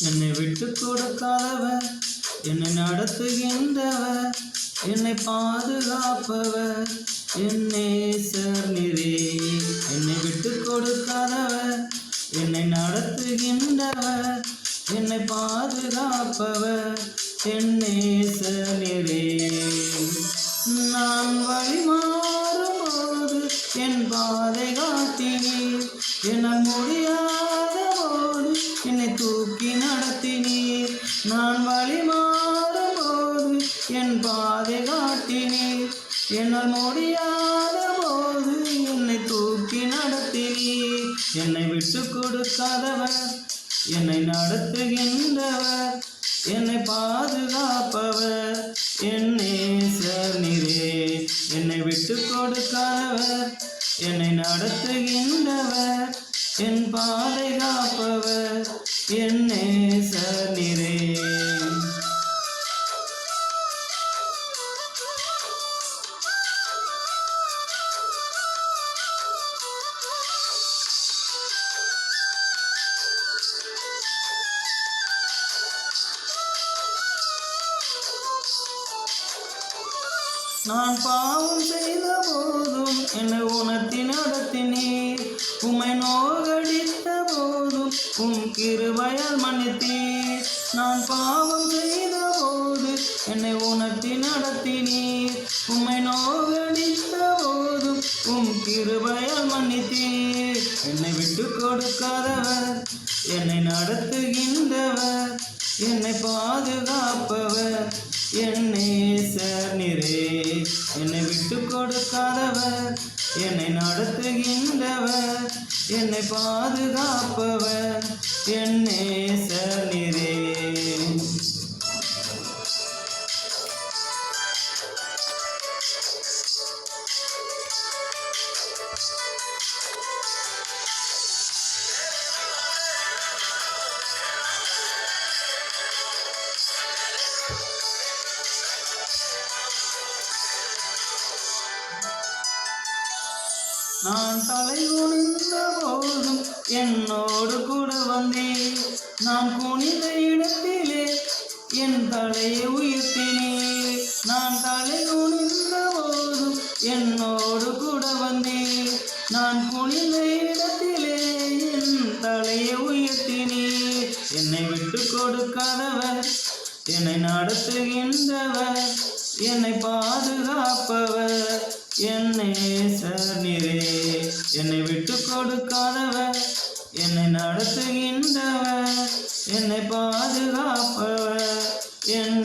என்னை விட்டு கொடுக்காதவர், என்னை நடத்துகின்றவர், என்னை பாதுகாப்பவர், என் நேசர் நீரே. என்னை விட்டு கொடுக்காதவர், என்னை நடத்துகின்றவர், என்னை பாதுகாப்பவர், என் நேசர் நீரே. நான் வழி மாறும்போது என் பாதை காட்டினீர், என்னால் முடியாத போது என்னை தூக்கி நடத்தினீர். நான் வழி மாறும்போது என் பாதை காட்டினீர், என்னால் முடியாத போது என்னை தூக்கி நடத்தினீர். என்னை விட்டு கொடுக்காதவர், என்னை நடத்துகின்றவர், என்னை பாதுகாப்பவர், என் நேசர் நீரே. என்னை விட்டு கொடுக்காதவர், என்னை நடத்துகின்றவர், என் பாதுகாப்பவர், என் நேசர் நீரே. நான் பாவம் செய்த போதும் என்னை உணர்த்தி நடத்தினீர், உம்மை நோகடித்த போதும் உம் கிருபையால் மன்னித்தீர். நான் பாவம் செய்த போது என்னை உணர்த்தி நடத்தினீர், உம்மை நோகடித்த போதும் உம் கிருபையால் மன்னித்தீர். என்னை விட்டு கொடுக்காதவர், என்னை நடத்துகின்றவர், என்னை பாதுகாப்பவர், என் நேசர் நீரே. என்னை விட்டு கொடுக்காதவர், என்னை நடத்துகின்றவர், என்னை பாதுகாப்பவர், என் நேசர் நீரே. நான் தலை குனிந்த போதும் என்னோடு கூட வந்தேன், நான் குனிந்த இடத்திலே என் தலையை உயர்த்தினேன். நான் தலை குனிந்த போதும் என்னோடு கூட வந்தேன், நான் குனிந்த இடத்திலே என் தலையை உயர்த்தினேன். என்னை விட்டு கொடுக்காதவர், என்னை நடத்துகின்றவர், என்னை பாதுகாப்பவர், என் நேசர் நீரே. என்னை விட்டு கொடுக்காதவர், என்னை நடத்துகின்றவர், என்னை பாதுகாப்பவர், என்